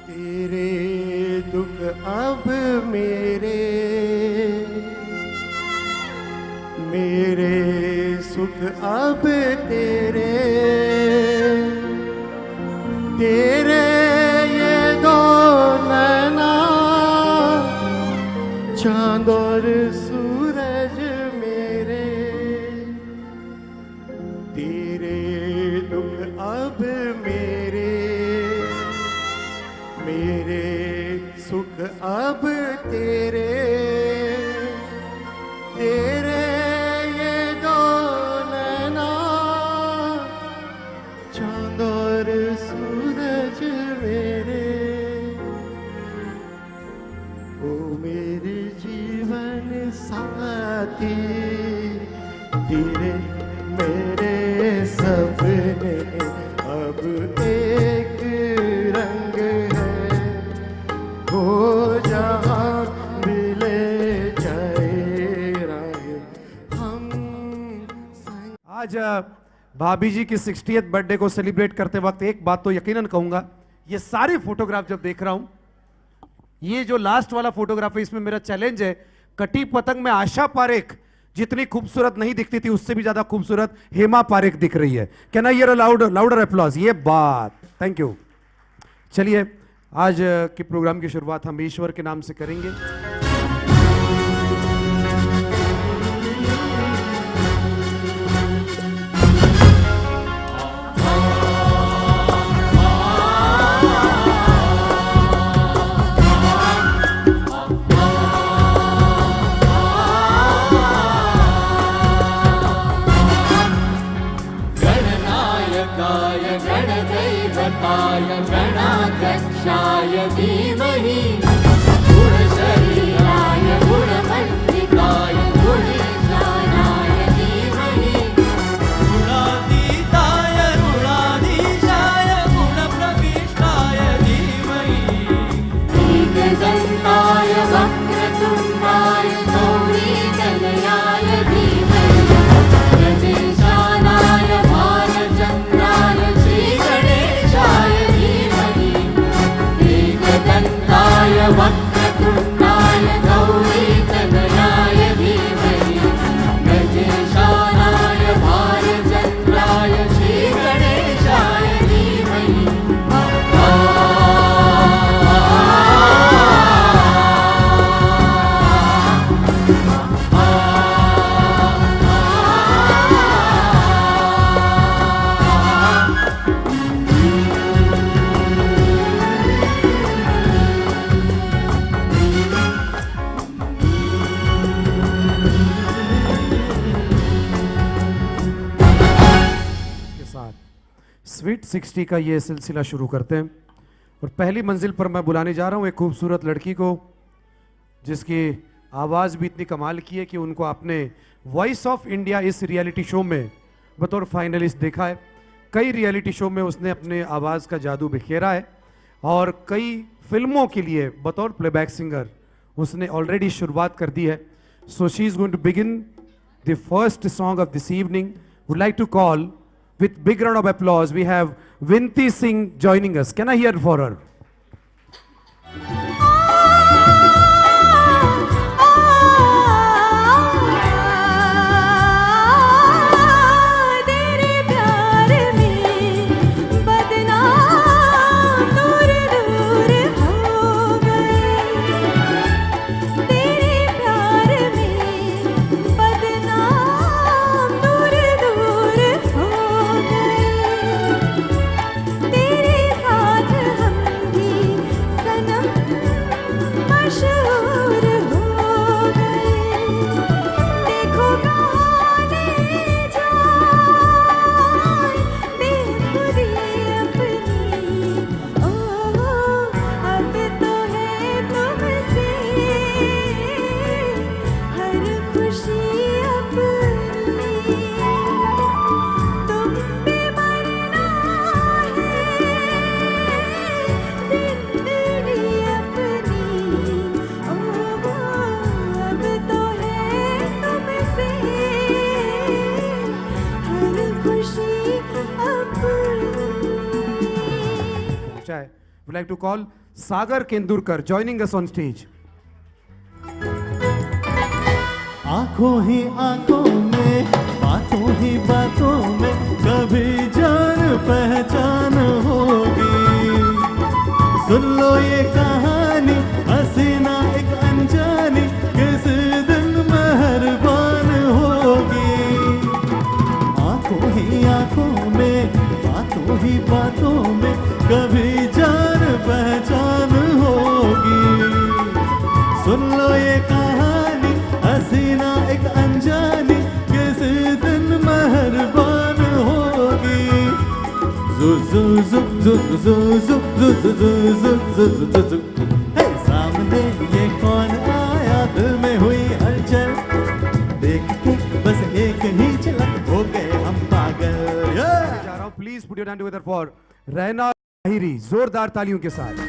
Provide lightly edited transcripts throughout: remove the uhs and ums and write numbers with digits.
तेरे दुख अब मेरे सुख अब तेरे तेरे ये दो नैना चांद और सूरज मेरे तेरे दुख अब मेरे सुख अब तेरे तेरे ये दो नैना चांद और सूरज मेरे ओ मेरे जीवन साथी तेरे मेरे सपने अब एक रंग है हो जहाँ मिले जाए राह हम आज भाभी जी की 60th बर्थडे को सेलिब्रेट करते वक्त एक बात तो यकीनन कहूंगा, ये सारे फोटोग्राफ जब देख रहा हूं, ये जो लास्ट वाला फोटोग्राफ है इसमें मेरा चैलेंज है, कटी पतंग में आशा पारेख जितनी खूबसूरत नहीं दिखती थी उससे भी ज्यादा खूबसूरत हेमा पारेख दिख रही है। Can I here a louder applause? ये बात, थैंक यू। चलिए आज के प्रोग्राम की शुरुआत हम ईश्वर के नाम से करेंगे। गणाध्यक्षाय धीमहि गुणशरीराय गुणमण्डिताय गुणेशानाय धीमहि गुणातीताय गुणाधीशाय गुणप्रविष्टाय धीमहि एकदन्ताय वक्रतुण्डाय गौरीतनयाय धीमहि गजेशानाय भालचन्द्राय श्रीगणेशाय दन्ताय वक्रतुण्डाय गौरीतनयाय धीमहि गजेशानाय भालचन्द्राय श्रीगणेशाय धीमहि स्वीट 60 का ये सिलसिला शुरू करते हैं और पहली मंजिल पर मैं बुलाने जा रहा हूँ एक खूबसूरत लड़की को जिसकी आवाज़ भी इतनी कमाल की है कि उनको आपने वॉइस ऑफ इंडिया इस रियलिटी शो में बतौर फाइनलिस्ट देखा है। कई रियलिटी शो में उसने अपने आवाज़ का जादू बिखेरा है और कई फिल्मों के लिए बतौर प्लेबैक सिंगर उसने ऑलरेडी शुरुआत कर दी है। So she is going to begin the first song of this evening. Would like to call with big round of applause, we have Vinti Singh joining us. Can I hear for her? Would like to call Sagar Kendurkar joining us on stage. आंखों ही आंखों में, बातों ही बातों में कभी जान पहचान होगी। सुन लो ये कहानी, हसीना एक अनजानी किस दिन मेहरबान होगी। आंखों ही आंखों में, बातों ही बातों में कभी जान पहचान होगी। सुन लो ये कहानी, हसीना एक अनजानी किस दिन मेहरबान होगी। जु जु जु जु जु जु जु जु जु जु जु जु। हे सामने ये कौन आया, दिल में हुई हलचल, देख के बस एक ही झलक हो गए हम पागल। जा रहा हूं, please put your hand together for Raina Tahiri, जोरदार तालियों के साथ।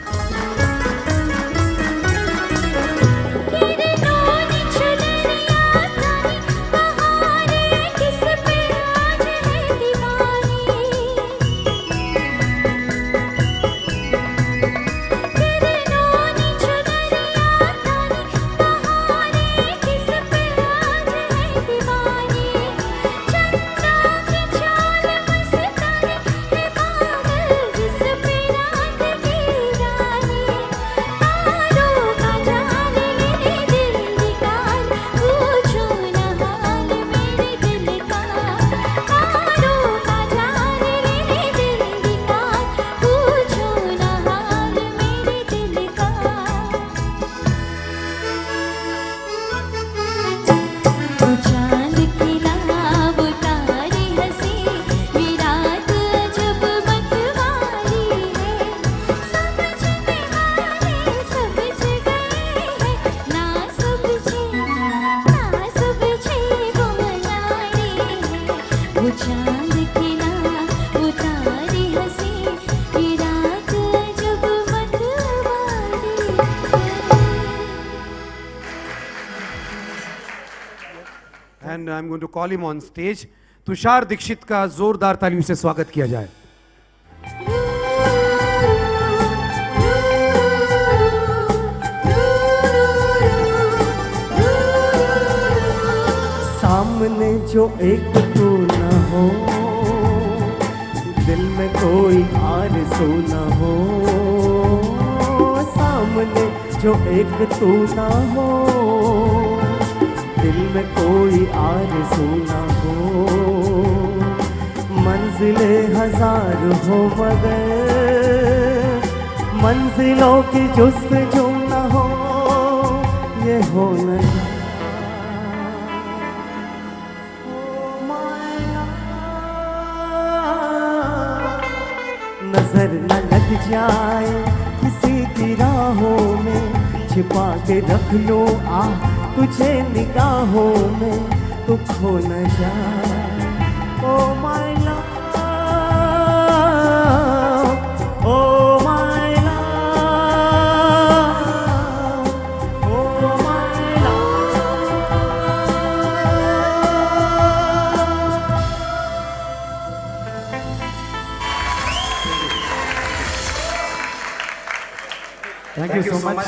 And I'm going to call him on stage. Tushar Dixit का जोरदार तालियों से स्वागत किया जाए। सामने जो एक तू न हो, दिल में कोई आरज़ू न हो। सामने जो एक तू न हो, दिल में कोई आरज़ू न हो। मंजिलें हजार हो मगर मंजिलों की जुस्तजू न हो, ये हो न नजर न लग जाए किसी की राहों में, छिपा के रख लो आ तुझे निगाहों में, तू खो न जाए। Oh my love, oh my love, oh my love. Thank you so much.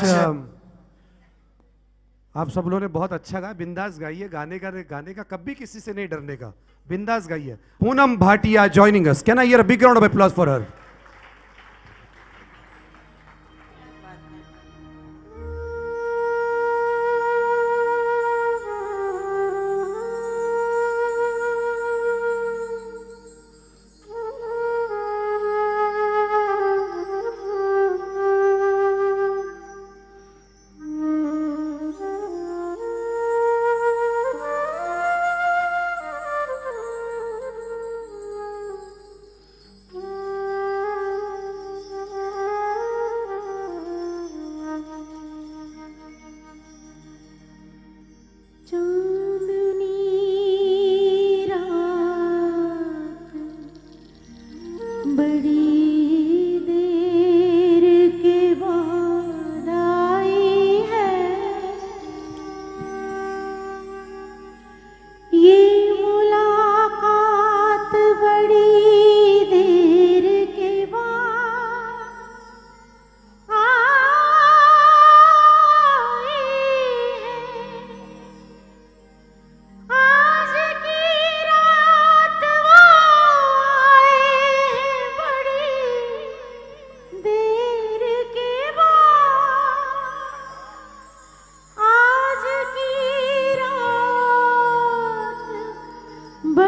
आप सब लोगों ने बहुत अच्छा गाया, बिंदास गाइए। गाने का कभी किसी से नहीं डरने का, बिंदास गाइए। Poonam Bhatia joining us, can I here a big round of applause for her.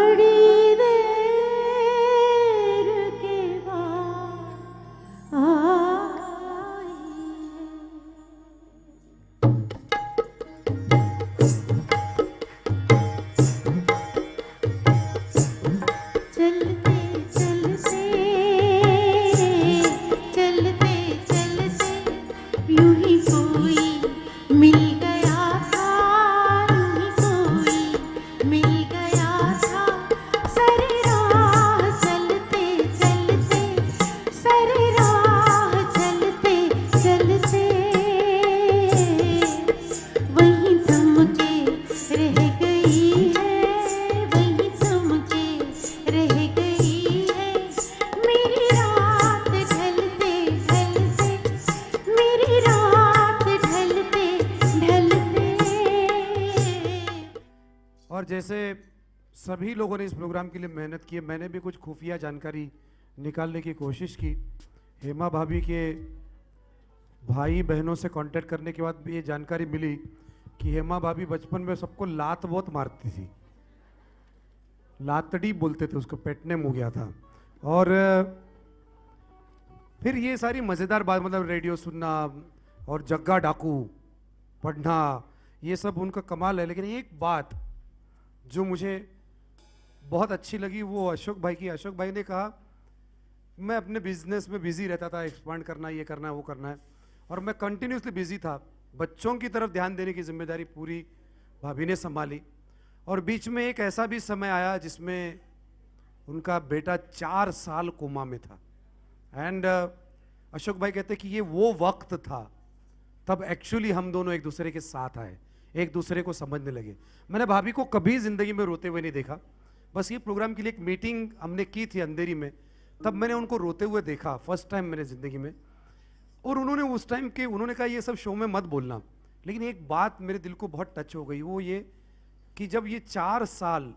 बड़ी देर के बाद आई चलते चलते चलते चलते यूं ही कोई मिल गया था, यूं ही कोई मिल गया था। सारी राह चलते चलते, सारी राह चलते चलते वहीं थम के रह गई है, वहीं थम के रह गई है मेरी रात ढलते ढलते, मेरी रात ढलते ढलते। और जैसे सभी लोगों ने इस प्रोग्राम के लिए मेहनत की है, मैंने भी कुछ खुफिया जानकारी निकालने की कोशिश की। हेमा भाभी के भाई बहनों से कांटेक्ट करने के बाद भी ये जानकारी मिली कि हेमा भाभी बचपन में सबको लात बहुत मारती थी, लातड़ी बोलते थे उसको, पेट नेम हो गया था। और फिर ये सारी मज़ेदार बात, मतलब रेडियो सुनना और जग्गा डाकू पढ़ना, ये सब उनका कमाल है। लेकिन एक बात जो मुझे बहुत अच्छी लगी वो अशोक भाई की। अशोक भाई ने कहा मैं अपने बिजनेस में बिजी रहता था, एक्सपांड करना, ये करना है, वो करना है, और मैं कंटिन्यूसली बिजी था। बच्चों की तरफ ध्यान देने की जिम्मेदारी पूरी भाभी ने संभाली। और बीच में एक ऐसा भी समय आया जिसमें उनका बेटा 4 साल कोमा में था। एंड अशोक भाई कहते कि ये वो वक्त था तब एक्चुअली हम दोनों एक दूसरे के साथ आए, एक दूसरे को समझने लगे। मैंने भाभी को कभी जिंदगी में रोते हुए नहीं देखा, बस ये प्रोग्राम के लिए एक मीटिंग हमने की थी अंधेरी में, तब मैंने उनको रोते हुए देखा, फर्स्ट टाइम मैंने जिंदगी में। और उन्होंने उस टाइम के उन्होंने कहा ये सब शो में मत बोलना, लेकिन एक बात मेरे दिल को बहुत टच हो गई, वो ये कि जब ये 4 साल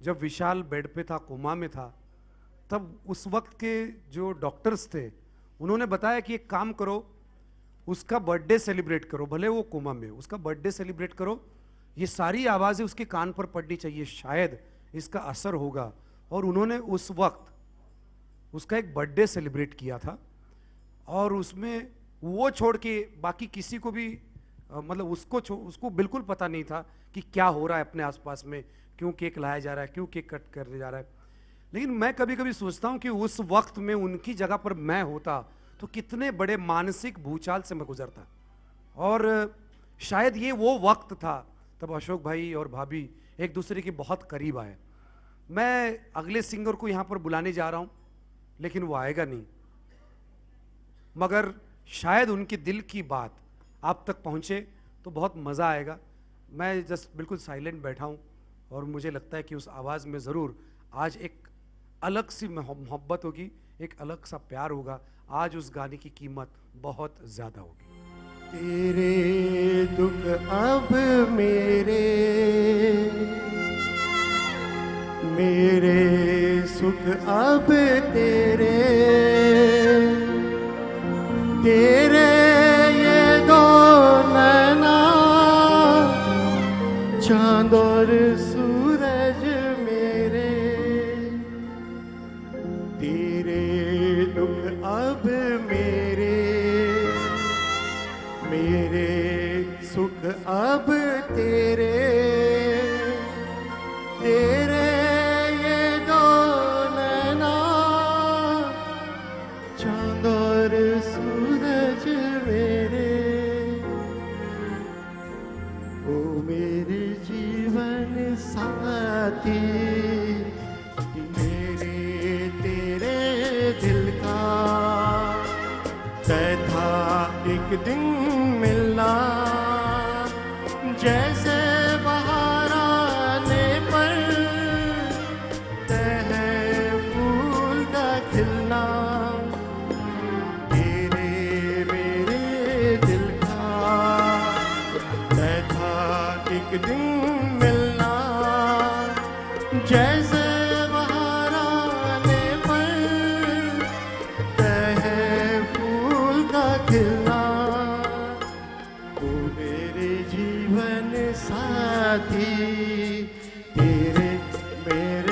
जब विशाल बेड पे था, कोमा में था, तब उस वक्त के जो डॉक्टर्स थे उन्होंने बताया कि एक काम करो, उसका बर्थडे सेलिब्रेट करो, भले वो कोमा में, उसका बर्थडे सेलिब्रेट करो, ये सारी आवाज़ें उसके कान पर पड़नी चाहिए, शायद इसका असर होगा। और उन्होंने उस वक्त उसका एक बर्थडे सेलिब्रेट किया था, और उसमें वो छोड़ के बाकी किसी को भी मतलब उसको बिल्कुल पता नहीं था कि क्या हो रहा है अपने आसपास में, क्यों केक लाया जा रहा है, क्यों केक कट करने जा रहा है। लेकिन मैं कभी कभी सोचता हूँ कि उस वक्त में उनकी जगह पर मैं होता तो कितने बड़े मानसिक भूचाल से मैं गुजरता। और शायद ये वो वक्त था तब अशोक भाई और भाभी एक दूसरे के बहुत करीब आए। मैं अगले सिंगर को यहाँ पर बुलाने जा रहा हूँ, लेकिन वो आएगा नहीं, मगर शायद उनके दिल की बात आप तक पहुँचे तो बहुत मज़ा आएगा। मैं जस्ट बिल्कुल साइलेंट बैठा हूँ, और मुझे लगता है कि उस आवाज़ में ज़रूर आज एक अलग सी मोहब्बत होगी, एक अलग सा प्यार होगा। आज उस गाने की कीमत बहुत ज़्यादा होगी। तेरे दुख अब मेरे, मेरे सुख अब तेरे, तेरे ये दो नैना चांद और सूरज मेरे, तेरे दुख अब मेरे, मेरे सुख अब तेरे, तेरे ये दो नैना चांद और सूरज मेरे, ओ मेरे जीवन साथी, मेरे तेरे दिल का तय था एक दिन मिलना, जैसे बहार आने पर तय है फूल का खिलना, तेरे मेरे दिल का तय था एक दिन मिलना, जैसे बहार आने पर तय है फूल का खिलना, ओ मेरे जीवन साथी, तेरे मेरे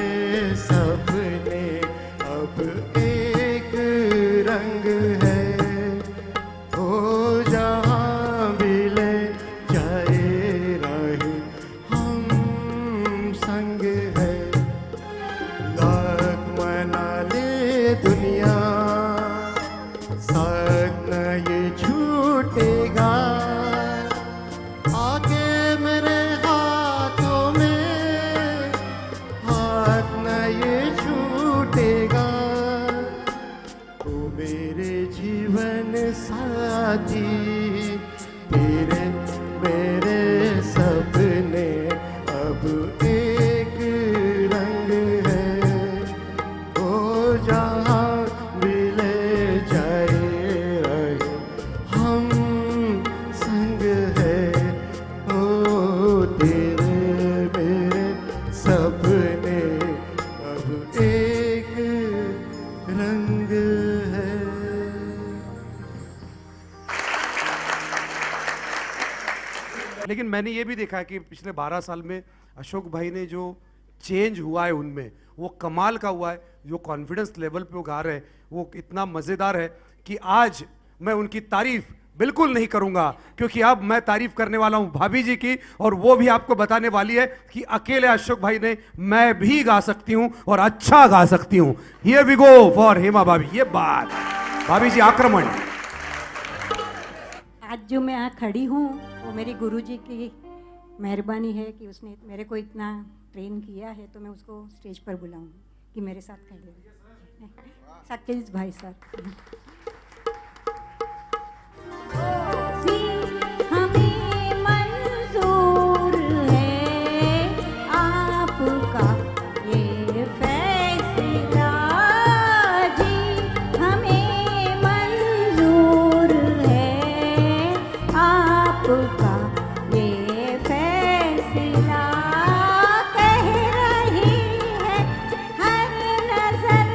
जी, तेरे मेरे सपने अब एक रंग है। ओ जहाँ भी ले जाए रहे हम संग है। ओ तेरे मेरे सपने अब एक रंग है। लेकिन मैंने ये भी देखा है कि पिछले 12 साल में अशोक भाई ने जो चेंज हुआ है उनमें, वो कमाल का हुआ है। जो कॉन्फिडेंस लेवल पे वो गा रहे हैं वो इतना मज़ेदार है कि आज मैं उनकी तारीफ बिल्कुल नहीं करूंगा, क्योंकि अब मैं तारीफ करने वाला हूं भाभी जी की, और वो भी आपको बताने वाली है कि अकेले अशोक भाई ने मैं भी गा सकती हूं और अच्छा गा सकती हूं। Here we go for Hema bhabhi. ये बात भाभी जी आक्रमण। आज जो मैं यहाँ खड़ी हूँ वो मेरी गुरुजी की मेहरबानी है कि उसने मेरे को इतना ट्रेन किया है, तो मैं उसको स्टेज पर बुलाऊंगी कि मेरे साथ खड़े हो। शकील भाई साहब। हमें मंजूर है आपका ये फैसला जी, हमें मंजूर है आपका ये फैसला। कह रही है हर नजर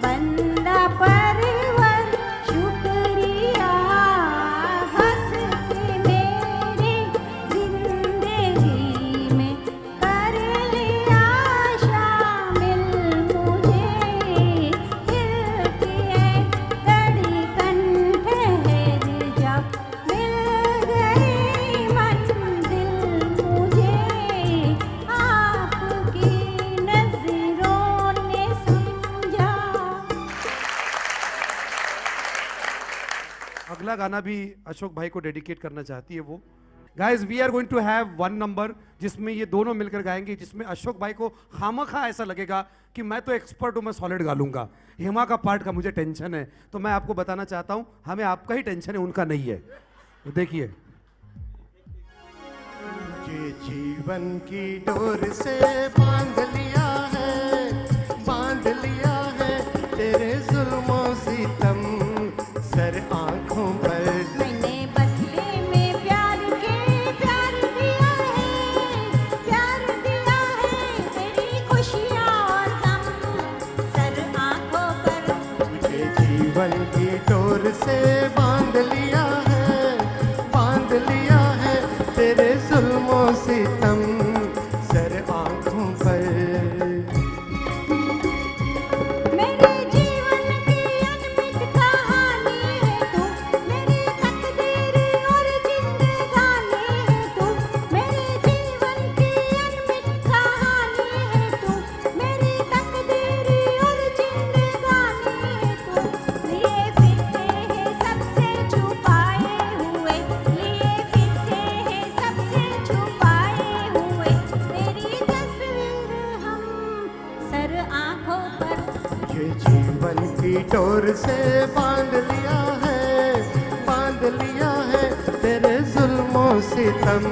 बंदा परवर शुक्रिया, हंस के मेरी जिंदगी में कर लिया शामिल मुझे। दिल की है धड़कन ठहर जा, मिल गई मंजिल मुझे। आपकी नजरों ने समझा। अगला गाना भी अशोक भाई को डेडिकेट करना चाहती है वो। Guys we are going to have one number जिसमें ये दोनों मिलकर गाएंगे, जिसमें अशोक भाई को खामखा ऐसा लगेगा कि मैं तो एक्सपर्ट हूं, मैं सॉलिड गा लूंगा। हेमा का पार्ट का मुझे टेंशन है, तो मैं आपको बताना चाहता हूं हमें आपका ही टेंशन है, उनका नहीं है। तो देखिए ये जीवन की डोर से बांध लिया है, बांध लिया है तेरे जुल्मों सितम सर आंखों पर। मैंने बदले में प्यार के प्यार दिया है, प्यार दिया है तेरी खुशियाँ और गम सर आँखों पर। ये जीवन की डोर से बांध लिया है, बांध लिया है तेरे जुल्मों सितम सर आंखों पर। मेरे जीवन की अनमित कहानी है तू, मेरी तकदीर और जिंदगानी है तू। मेरे जीवन की अनमित कहानी है तू, मेरी तकदीर और जिंदगानी है तू। लिए फिरते हैं सबसे छुपाए हुए, लिए फिरते हैं सबसे छुपाए हुए तेरी तस्वीर हम सर आँखों पर। ये जीवन की डोर से बांध लिया है, बांध लिया है तेरे जुल्मों सितम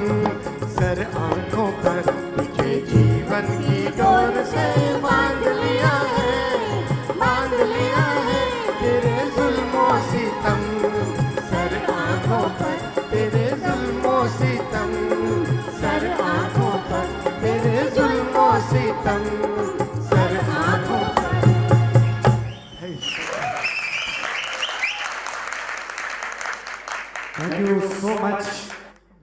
सर आंखों पर। तुझे जीवन की डोर से बांध लिया है, बांध लिया है तेरे जुल्मों सितम सर आंखों पर। तेरे जुल्मों सितम सर आंखों पर, तेरे जुल्मों सितम सर आंखों पर। थैंक यू सो मच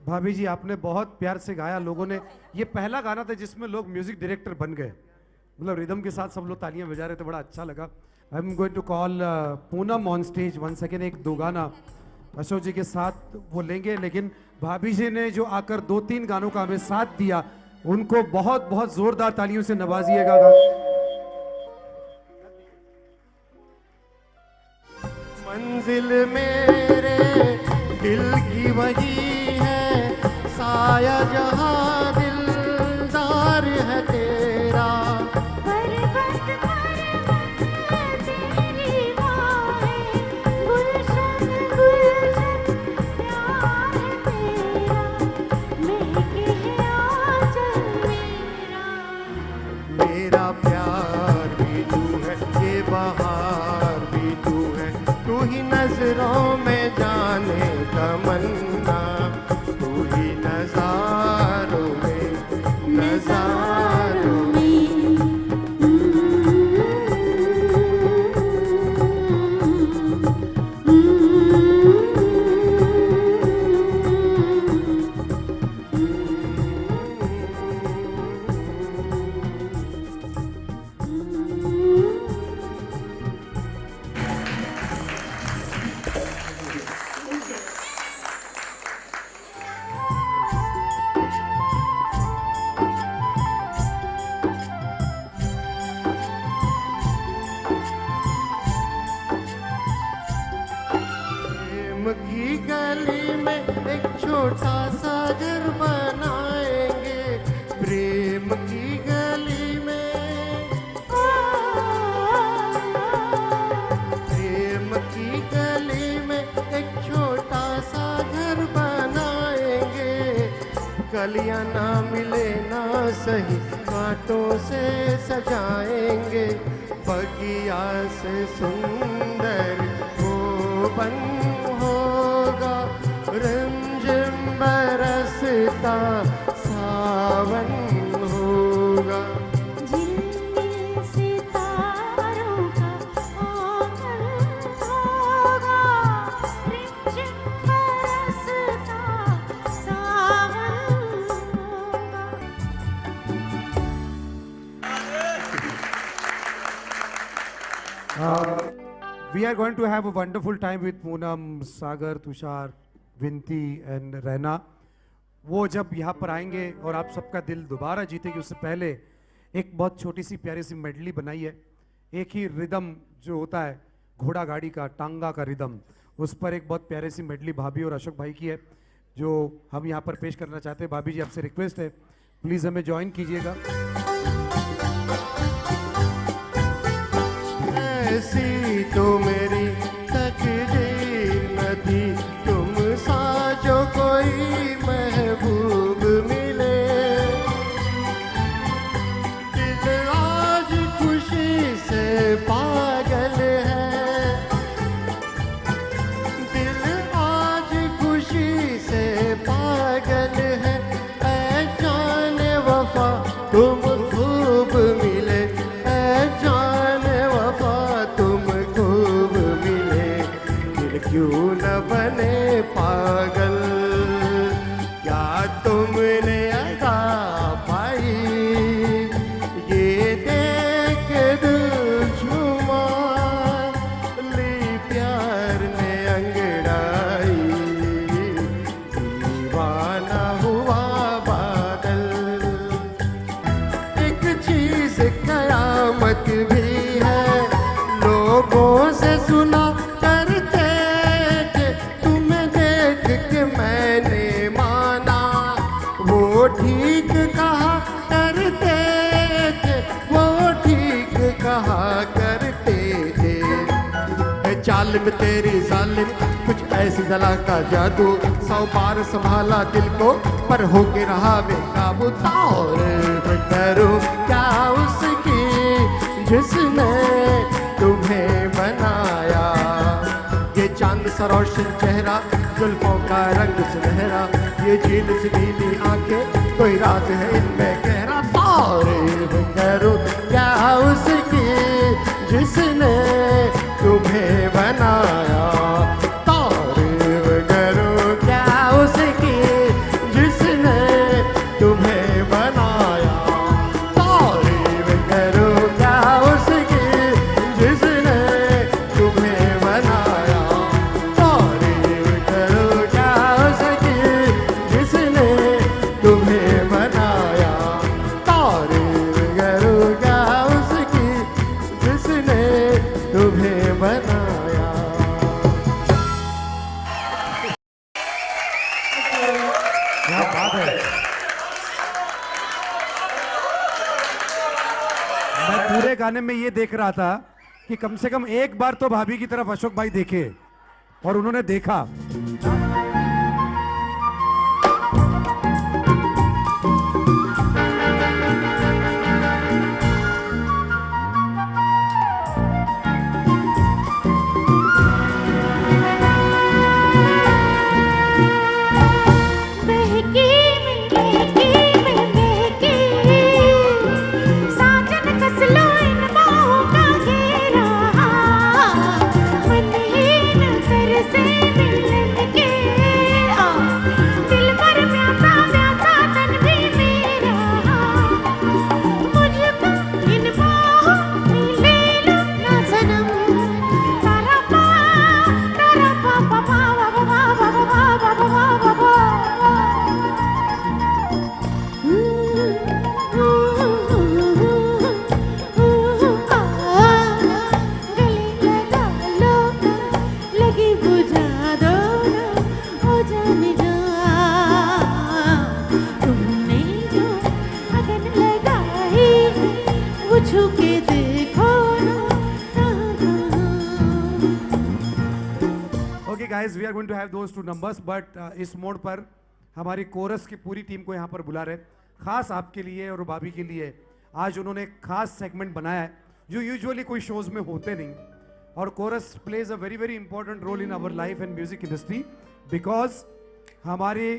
भाभी जी, आपने बहुत प्यार से गाया। लोगों ने, ये पहला गाना था जिसमें लोग म्यूजिक डायरेक्टर बन गए, मतलब रिदम के साथ सब लोग तालियां बजा रहे थे, बड़ा अच्छा लगा। I am going to call Poonam on stage one second. एक दो गाना अशोक जी के साथ वो लेंगे, लेकिन भाभी जी ने जो आकर 2-3 गानों का हमें साथ दिया, उनको बहुत बहुत जोरदार तालियों से नवाजिएगा। मंजिल मेरे दिल की वही है, साया जहां दिलदार है तेरा। पर्वत पर्वत तेरी बाहें, गुलशन गुलजार मेरा प्यार भी तू है, ये बहार भी तू है, तू ही नजरों में जाने तमन्ना, तू ही नजारों में, नजारों में। प्रेम की गली में एक छोटा सा घर बनाएंगे, प्रेम की गली में, प्रेम की गली में एक छोटा सा घर बनाएंगे, कलियां ना मिले ना सही कांटों से सजाएंगे, बगिया से सुंदर बन होगा, रिमझिम बरसता सावन होगा। झिलमिल सितारों का आंगन होगा, रिमझिम बरसता सावन होगा। We are going to have a wonderful time with Poonam, Sagar, Tushar, Vinti and Rehna. वो जब यहाँ पर आएंगे और आप सबका दिल दोबारा जीतेगी, उससे पहले एक बहुत छोटी सी प्यारी सी मेडली बनाई है। एक ही रिदम जो होता है घोड़ा गाड़ी का, टांगा का रिदम, उस पर एक बहुत प्यारी सी मेडली भाभी और अशोक भाई की है, जो हम यहाँ पर पेश करना चाहते हैं। भाभी जी, आपसे रिक्वेस्ट है, प्लीज़ हमें ज्वाइन कीजिएगा। ऐसी तो मेरी तकदीर न थी, तुम सा जो कोई महबूब मिले, दिल आज खुशी से पागल है, दिल आज खुशी से पागल है, ऐ जाने वफा तुम खूब मिले, ऐ जाने वफा तुम खूब मिले, दिल क्यों न बने पागल, क्या तुमने अदा पाई, ये देख दिल झूमा, ली प्यार ने अंगड़ाई, दीवाना हुआ बादल। एक चीज कयामत भी है, लोगों से सुना करते थे, तुम्हें देख के मैंने माना, वो ठीक कहा करते थे, वो ठीक कहा करते थे। है जालिम तेरी जालिम, कुछ ऐसी जला का जादू, 100 बार संभाला दिल को पर होके रहा बेकाबू। तारीफ करूं क्या उसकी जिसने तुम्हें बनाया, ये चांद सा रोशन चेहरा, जुल्फों का रंग सुनहरा, ये झील सी नीली आंखें, कोई राज है इनमें गहरा। तारीफ करूं क्या उसकी जिसने तुम्हें बनाया, तारीफ करूं क्या उसकी जिसने तुम्हें बनाया, तारीफ करूं क्या उसकी जिसने तुम्हें बनाया, तारीफ करूं क्या उसकी जिसने तुम्हें बनाया, तारीफ करूं क्या उसकी जिसने तुम्हें बनाया। क्या बात है। मैं पूरे गाने में ये देख रहा था कि कम से कम एक बार तो भाभी की तरफ अशोक भाई देखे, और उन्होंने देखा। झुके देखो ना okay guys, we are going to have those two numbers, but इस मोड पर हमारी कोरस की पूरी टीम को यहाँ पर बुला रहे, खास आपके लिए और भाभी के लिए। आज उन्होंने एक खास सेगमेंट बनाया है जो यूजुअली कोई शोज में होते नहीं, और chorus plays a very very important role in our life and music industry, because हमारे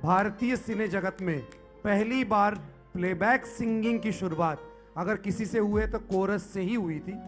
भारतीय सिने जगत में पहली बार प्लेबैक सिंगिंग की शुरुआत अगर किसी से हुए तो कोरस से ही हुई थी।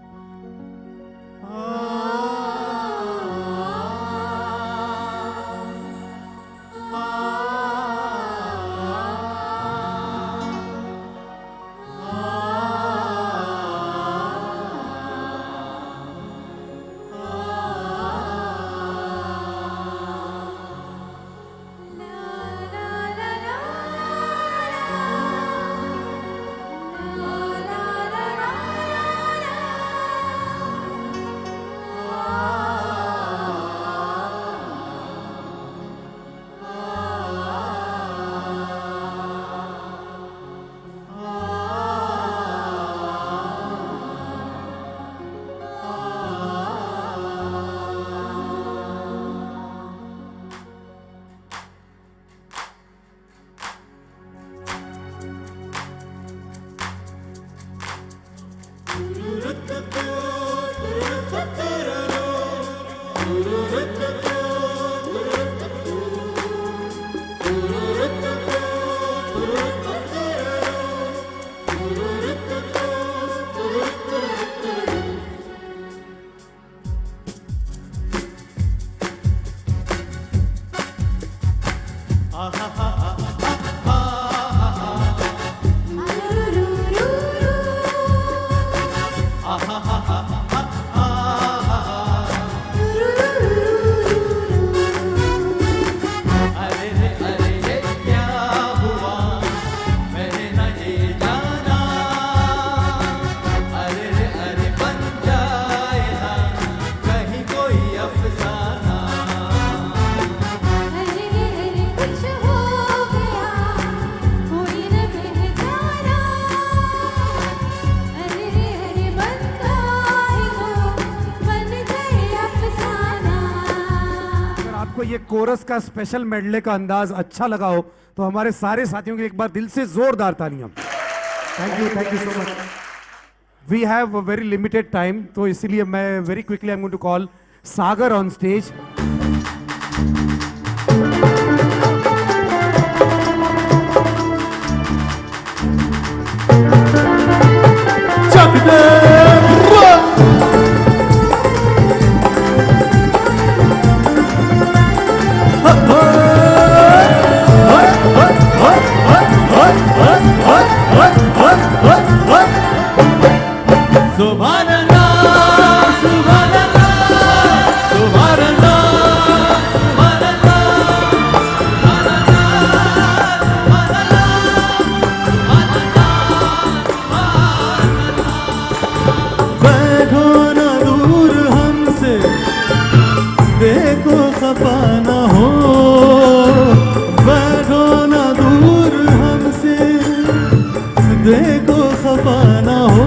ये कोरस का स्पेशल मेडले का अंदाज अच्छा लगा हो तो हमारे सारे साथियों के एक बार दिल से जोरदार तालियां। Thank you so much. We have a very limited time, तो इसीलिए मैं very quickly I am going to call Sagar on stage. देखो खफा न हो, बैठो न दूर हमसे, देखो खफा न हो,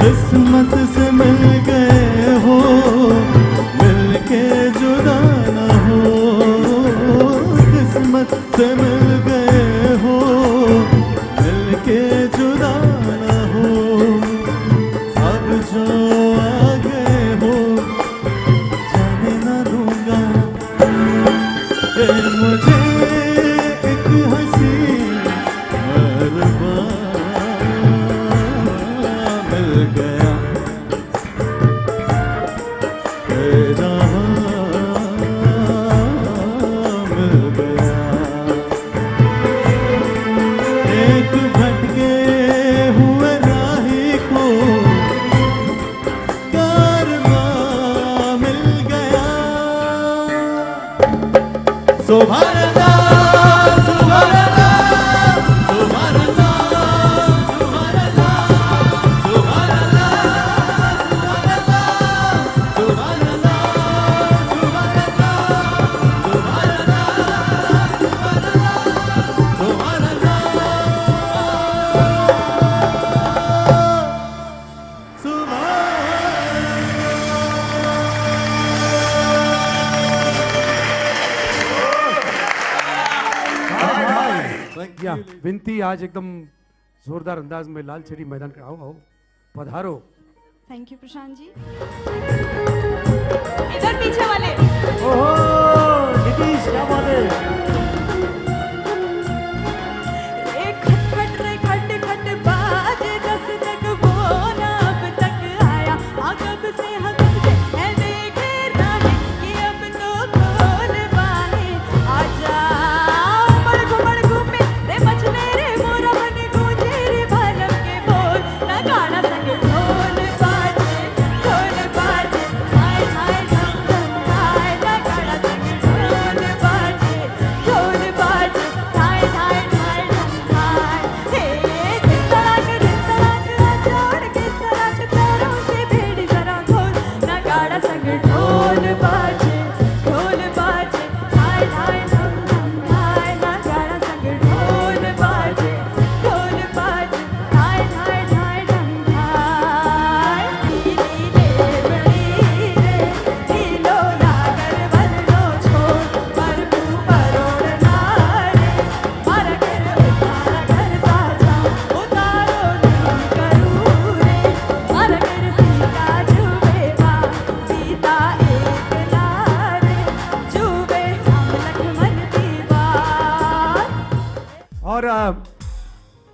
किस्मत से मिल गए हो, मिल के जुदा न हो, किस्मत से मिल गए हो, मिल के जुदा न हो, अब जो आ गए हो मुझे एक हंसी मरहबा मिल गया। विनती आज एकदम जोरदार अंदाज में लाल चेरी मैदान का आओ आओ पधारो। Thank you Prashant ji. इधर पीछे वाले। ओहो नीतीश क्या बात है। रे खटखट रे खट खट बाजे दस तक वो ना अब तक आया। कब से है देखे राहे कि अब तो खोल बाहे। आजा मड़गू में रे मछले रे मोरा मन गूंजे रे भालम के बोल। नगाड़ा संग ढोल बाजे हाय हाय धम धम हाय। नगाड़ा संग ढोल बाजे हाय हाय हाय धम हाय। हे दिन तड़ाक जोड़ के सड़क पैरों से भेड़ी जरा खोल। नगाड़ा संग ढोल बाजे हाय हाय धम धम हाय। नगाड़ा संग ढोल बाजे हाय हाय हाय धम हाय। पीली देवड़ी रे नीलो नागर बनो छोड़ परपू परोड़ना रे। मारा कर उतारा करता जाऊं उतारो नहीं करूं रे। मारा कर सीता जुबे बा सीता एक लारे जुबे हम लक्ष्मण की बात। और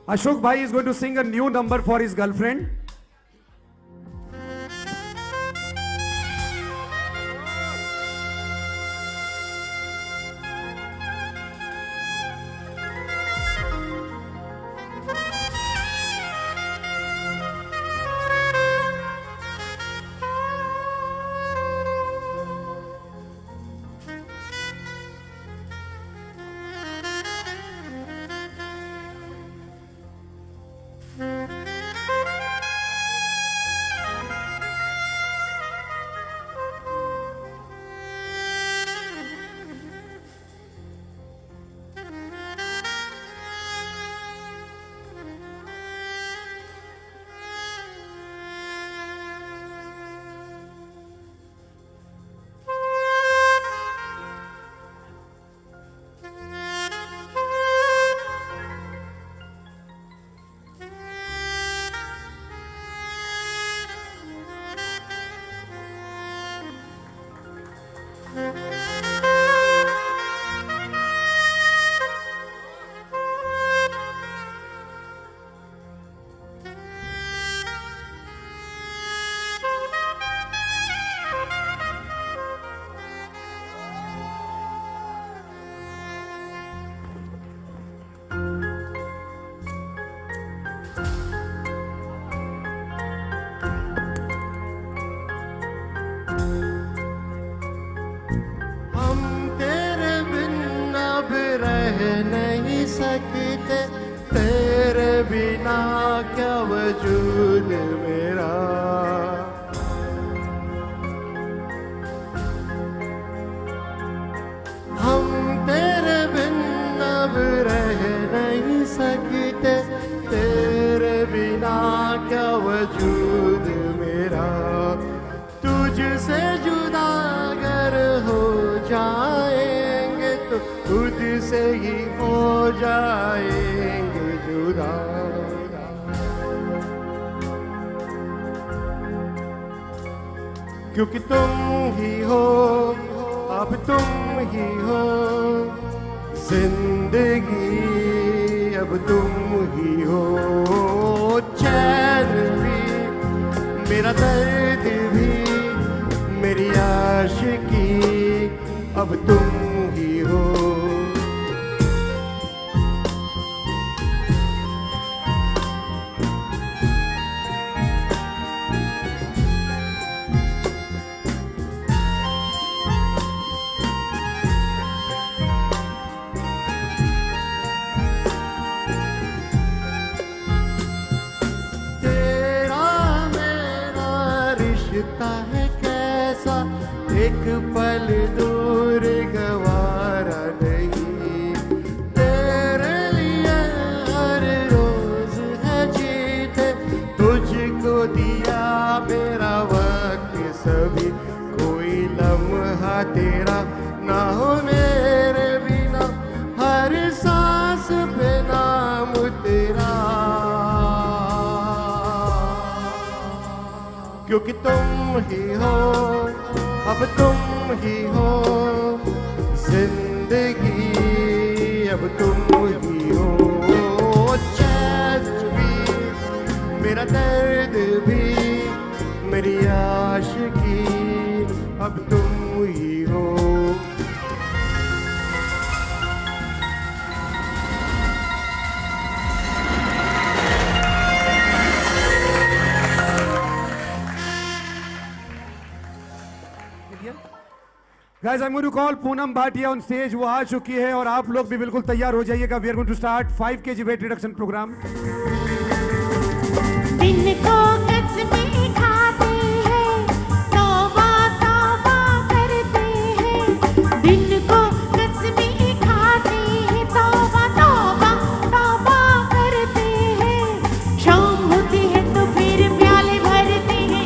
Ashok bhai is going to sing a new number for his girlfriend. हम तेरे बिन अब रह नहीं सकते। तेरे बिना क्या वजूद मेरा। हम तेरे बिन अब रह नहीं सकते। तेरे बिना क्या वजूद मेरा। तुझसे जुदा अगर हो जाएंगे तो खुद से ही हो जाएंगे जुदा। क्योंकि तुम ही हो अब तुम ही हो जिंदगी। अब तुम ही हो चैन भी मेरा दर्द भी मेरी आशिकी। अब तुम ही हो। तेरा मेरा रिश्ता है कैसा एक पल दूर गवारा नहीं। तेरे लिए हर रोज है जीते तुझको दिया मेरा वक्त सभी। कोई लम्हा तेरा ना हो मेरे बिना। हर सांस पे नाम क्योंकि तुम ही हो, अब तुम ही हो जिंदगी, अब तुम ही हो। चैन भी, मेरा दर्द भी, मेरी आशिकी, अब तुम ही हो। Guys, I'm going to call Poonam Bhatia on stage. वो आ चुकी है और आप लोग भी बिल्कुल तैयार हो जाइएगा. We are going to start 5 kg weight reduction program. दिन को कसमें खाते हैं, तौबा तौबा करते हैं। दिन को कसमें खाते हैं, तौबा तौबा तौबा करते हैं। शाम होती है तो फिर प्याले भरते हैं,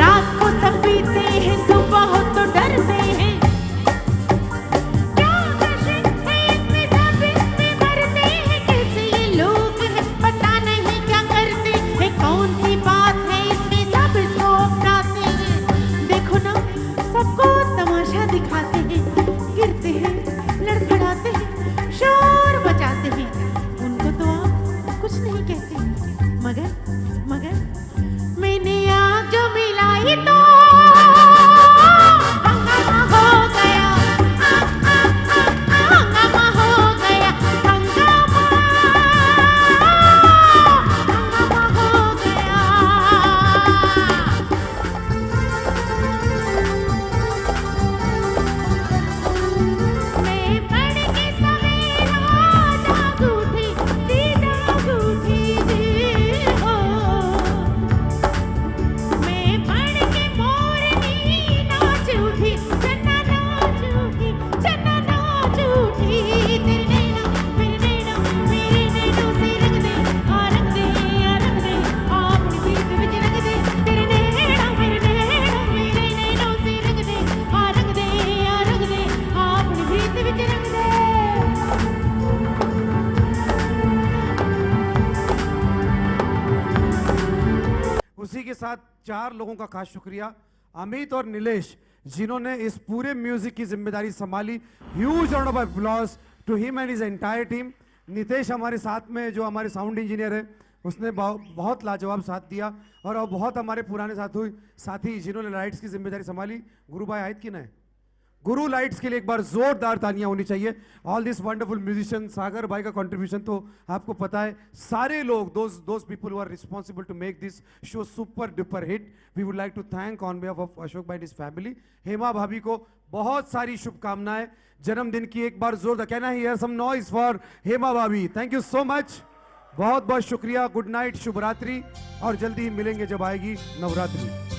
रात को सब पीते हैं, सुबह हो तो डरते हैं। क्या नशे हैं इतने, सब इसमें मरते हैं। कैसे ये लोग हैं पता नहीं क्या करते हैं। कौन सी बात है इसमें, सब इसको अपनाते हैं। देखो ना, सबको तमाशा दिखाते हैं, गिरते हैं, लड़खड़ाते हैं, शोर मचाते हैं। उनको तो आप कुछ नहीं कहते, मगर मैंने आग जो मिलाई तो हंगामा हो गया, हंगामा हो गया, हंगामा हो गया। मैं पढ़ के सवेरा जाग उठी, जाग उठी जी हो। मैं पढ़ के मोरनी नाच उठी, चन्ना नाच उठी, चन्ना नाच उठी। तेरे नैना मेरे नैना, मेरे नैनों से रंग दे, आ रंग दे, आ रंग दे, अपनी प्रीत विच रंग दे। तेरे नैना मेरे नैना, मेरे नैनों से रंग दे, आ रंग दे, आ रंग दे, अपनी प्रीत विच रंग दे। उसी के साथ 4 लोगों का खास शुक्रिया, अमित और नीलेश, जिन्होंने इस पूरे म्यूजिक की जिम्मेदारी संभाली. Huge round of applause to him and his entire team. Nitesh हमारे साथ में, जो हमारे साउंड इंजीनियर है, उसने बहुत लाजवाब साथ दिया. और बहुत हमारे पुराने साथी जिन्होंने लाइट्स की जिम्मेदारी संभाली. गुरु भाई आयत की ना है, गुरु लाइट्स के लिए एक बार जोरदार तालियां होनी चाहिए. All this wonderful musician, Sagar भाई का कंट्रीब्यूशन तो आपको पता है. सारे लोग, those people who are responsible to make this show super duper hit. We would like to thank on behalf of Ashok bhai and his family. Hema भाभी को बहुत सारी शुभकामनाएं जन्मदिन की. एक बार जोरदार, can I hear some noise for Hema भाभी. थैंक यू सो मच, बहुत बहुत शुक्रिया. गुड नाइट, शुभ रात्रि, और जल्दी ही मिलेंगे जब आएगी नवरात्रि.